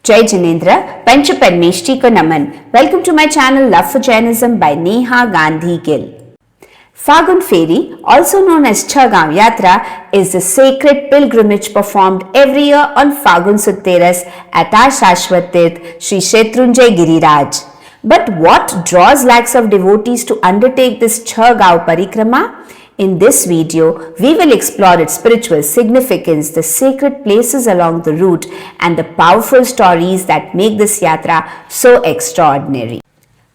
Jai Jinendra, Panch Padmeshti ko Naman. Welcome to my channel Love for Jainism by Neha Gandhi Gill. Phagun Feri, also known as Chhagaon Yatra, is the sacred pilgrimage performed every year on Phagun Sud Teras at our Shashwat Tirth, Sri Shethrunjay Giriraj. But what draws lakhs of devotees to undertake this Chhagaon Parikrama? In this video, we will explore its spiritual significance, the sacred places along the route, and the powerful stories that make this yatra so extraordinary.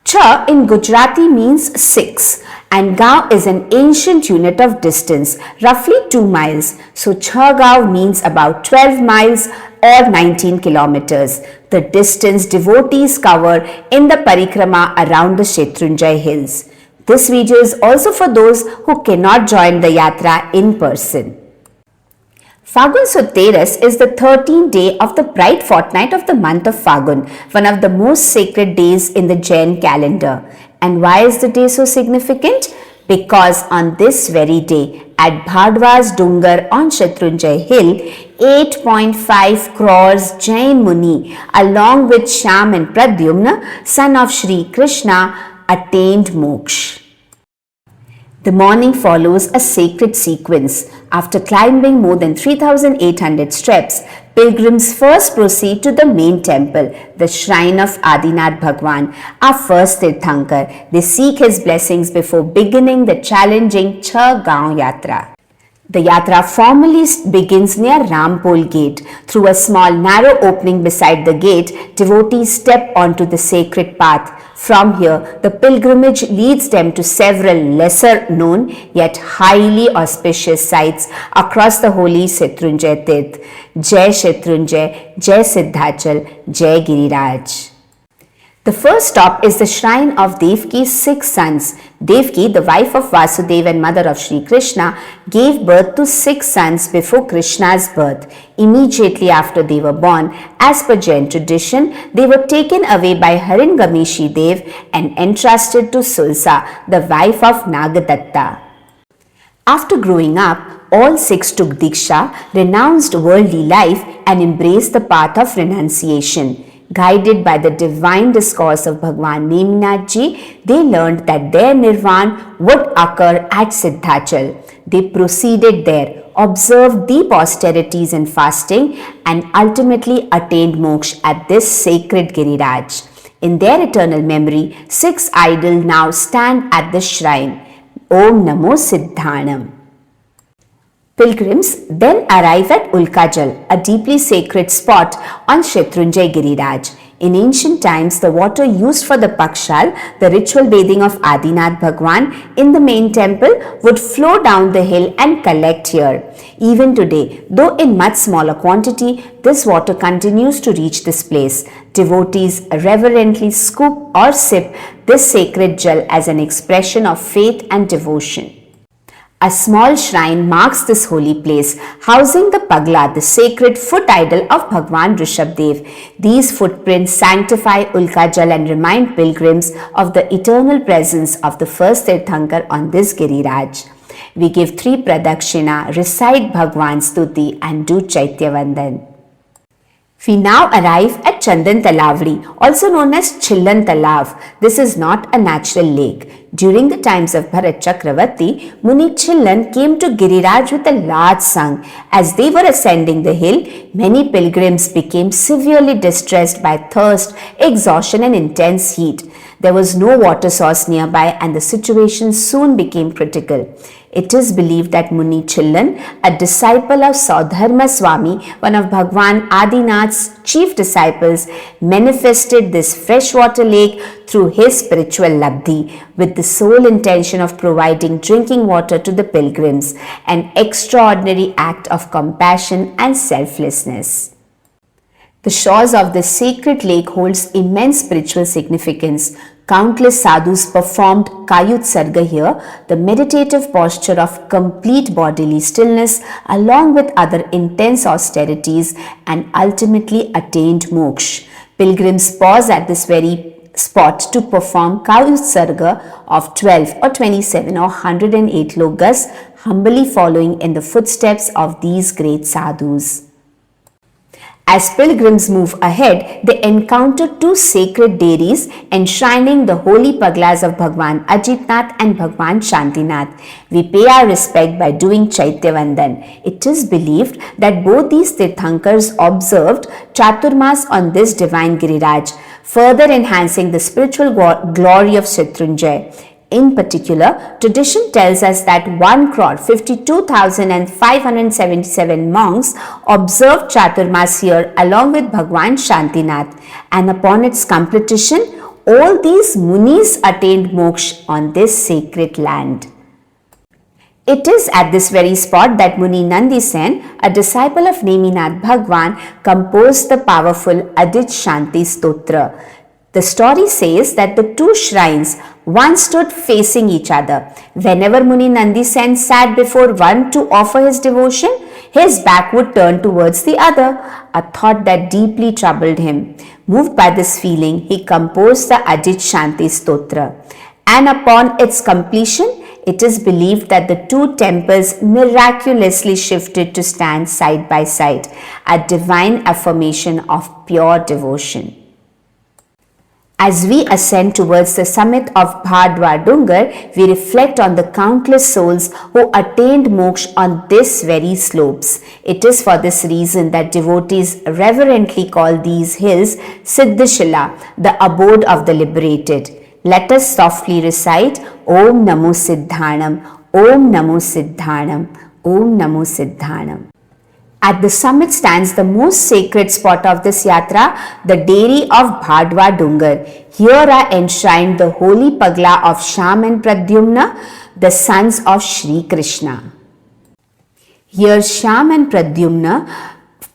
Chh in Gujarati means 6 and Gaon is an ancient unit of distance, roughly 2 miles. So Chhagaon means about 12 miles or 19 kilometers, the distance devotees cover in the parikrama around the Shethrunjay hills. This video is also for those who cannot join the yatra in person. Phagun Sud Teras is the 13th day of the bright fortnight of the month of Phagun, one of the most sacred days in the Jain calendar. And why is the day so significant? Because on this very day, at Bhadwas Dungar on Shethrunjay Hill, 8.5 crores Jain Muni, along with Shyam and Pradyumna, son of Shri Krishna, attained moksha. The morning follows a sacred sequence. After climbing more than 3,800 steps, pilgrims first proceed to the main temple, the shrine of Adinath Bhagwan, our first Tirthankar. They seek his blessings before beginning the challenging Chhagaon Yatra. The yatra formally begins near Rampol Gate. Through a small narrow opening beside the gate, devotees step onto the sacred path. From here, the pilgrimage leads them to several lesser known yet highly auspicious sites across the holy Shethrunjay Tirth. Jai Shethrunjay, Jai Siddhachal, Jai Giriraj. The first stop is the shrine of Devki's 6 sons. Devki, the wife of Vasudeva and mother of Sri Krishna, gave birth to 6 sons before Krishna's birth. Immediately after they were born, as per Jain tradition, they were taken away by Haringameshi Dev and entrusted to Sulsa, the wife of Nagadatta. After growing up, all 6 took Diksha, renounced worldly life and embraced the path of renunciation. Guided by the divine discourse of Bhagwan Neminath Ji, they learned that their nirvana would occur at Siddhachal. They proceeded there, observed deep austerities and fasting, and ultimately attained moksha at this sacred Giriraj. In their eternal memory, 6 idols now stand at the shrine. Om Namo Siddhanam. Pilgrims then arrive at Ulkajal, a deeply sacred spot on Shethrunjay Giriraj. In ancient times, the water used for the Pakshal, the ritual bathing of Adinath Bhagwan in the main temple, would flow down the hill and collect here. Even today, though in much smaller quantity, this water continues to reach this place. Devotees reverently scoop or sip this sacred jal as an expression of faith and devotion. A small shrine marks this holy place, housing the Pagla, the sacred foot idol of Bhagwan Rishabdev. These footprints sanctify Ulkajal and remind pilgrims of the eternal presence of the first Tirthankar on this Giriraj. We give 3 pradakshina, recite Bhagwan's stuti and do Chaitya Vandan. We now arrive at Chandan Talavdi, also known as Chillan Talav. This is not a natural lake. During the times of Bharat Chakravarti, Muni Chillan came to Giriraj with a large sangh. As they were ascending the hill, many pilgrims became severely distressed by thirst, exhaustion and intense heat. There was no water source nearby and the situation soon became critical. It is believed that Muni Chillan, a disciple of Saudharma Swami, one of Bhagwan Adinath's chief disciples, manifested this freshwater lake through his spiritual labdhi with the sole intention of providing drinking water to the pilgrims, an extraordinary act of compassion and selflessness. The shores of this sacred lake holds immense spiritual significance. Countless sadhus performed Kayut Sarga here, the meditative posture of complete bodily stillness along with other intense austerities, and ultimately attained moksha. Pilgrims pause at this very spot to perform Kayut Sarga of 12 or 27 or 108 logas, humbly following in the footsteps of these great sadhus. As pilgrims move ahead, they encounter two sacred deities enshrining the holy paglas of Bhagwan Ajitnath and Bhagwan Shantinath. We pay our respect by doing Chaitya Vandan. It is believed that both these Tirthankars observed Chaturmas on this divine Giriraj, further enhancing the spiritual glory of Shatrunjay. In particular, tradition tells us that 1,52,577 monks observed Chaturmas here along with Bhagwan Shantinath, and upon its completion, all these munis attained moksha on this sacred land. It is at this very spot that Muni Nandi Sen, a disciple of Neminath Bhagwan, composed the powerful Adit Shanti Stotra. The story says that the two shrines once stood facing each other. Whenever Muni Nandi Sen sat before one to offer his devotion, his back would turn towards the other, a thought that deeply troubled him. Moved by this feeling, he composed the Ajit Shanti Stotra. And upon its completion, it is believed that the two temples miraculously shifted to stand side by side, a divine affirmation of pure devotion. As we ascend towards the summit of Bhadwa Dungar, we reflect on the countless souls who attained moksha on this very slopes. It is for this reason that devotees reverently call these hills Siddhashila, the abode of the liberated. Let us softly recite Om Namo Siddhanam, Om Namo Siddhanam, Om Namo Siddhanam. At the summit stands the most sacred spot of this yatra, the dairy of Bhadwa Dungar. Here are enshrined the holy pagla of Sham and Pradyumna, the sons of Shri Krishna. Here Sham and Pradyumna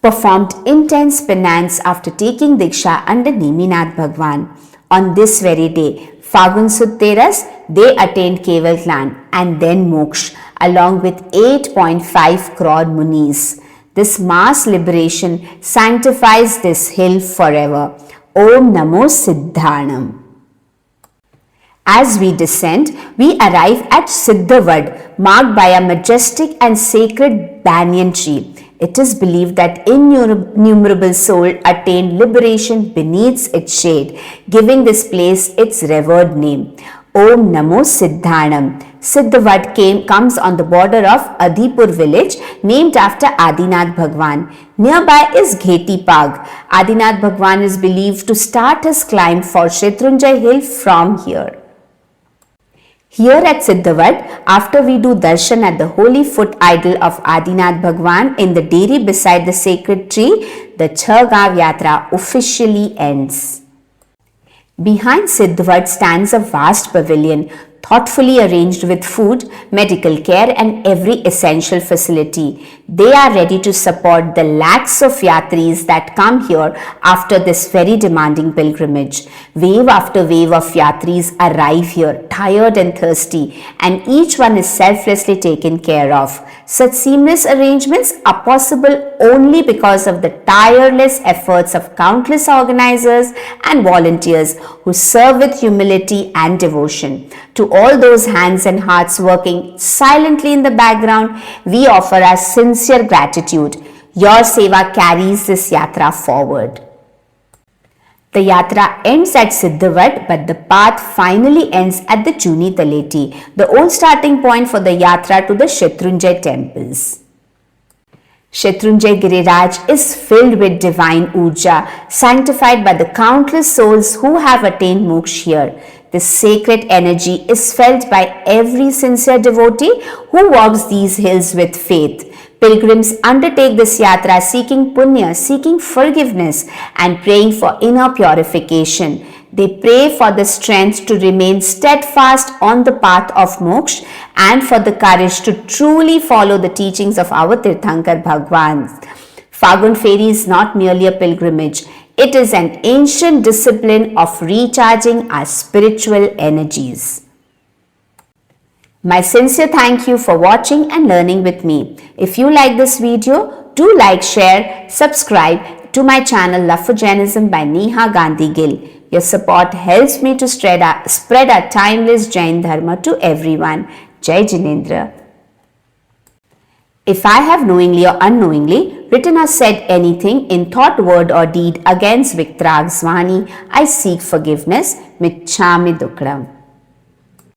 performed intense penance after taking Diksha under Neminath Bhagwan. On this very day, Phagun Sud Teras, they attained Keval Gyan and then moksha along with 8.5 crore munis. This mass liberation sanctifies this hill forever. Om Namo Siddhanam. As we descend, we arrive at Siddhavad, marked by a majestic and sacred banyan tree. It is believed that innumerable souls attained liberation beneath its shade, giving this place its revered name. Om Namo Siddhanam. Siddhavad comes on the border of Adhipur village, named after Adinath Bhagwan. Nearby is Gheti Pag. Adinath Bhagwan is believed to start his climb for Shatrunjay hill from here. Here at Siddhavad, after we do darshan at the holy foot idol of Adinath Bhagwan in the dairy beside the sacred tree, the Chhagav Yatra officially ends. Behind Siddhavad stands a vast pavilion, thoughtfully arranged with food, medical care and every essential facility. They are ready to support the lakhs of yatris that come here after this very demanding pilgrimage. Wave after wave of yatris arrive here, tired and thirsty, and each one is selflessly taken care of. Such seamless arrangements are possible only because of the tireless efforts of countless organizers and volunteers who serve with humility and devotion. To all those hands and hearts working silently in the background, we offer our sincere gratitude. Your seva carries this yatra forward. The yatra ends at Siddhavad, but the path finally ends at the Juni Taleti, the old starting point for the yatra to the Shatrunjay temples. Shatrunjay Giriraj is filled with divine urja, sanctified by the countless souls who have attained moksha here. This sacred energy is felt by every sincere devotee who walks these hills with faith. Pilgrims undertake this yatra seeking punya, seeking forgiveness and praying for inner purification. They pray for the strength to remain steadfast on the path of moksha and for the courage to truly follow the teachings of our Tirthankar Bhagwans. Phagun Feri is not merely a pilgrimage. It is an ancient discipline of recharging our spiritual energies. My sincere thank you for watching and learning with me. If you like this video, do like, share, subscribe to my channel Love for Jainism by Neha Gandhi Gill. Your support helps me to spread our timeless Jain Dharma to everyone. Jai Jinendra. If I have knowingly or unknowingly written or said anything in thought, word or deed against Vitragsvani, I seek forgiveness. Michhami Dukram.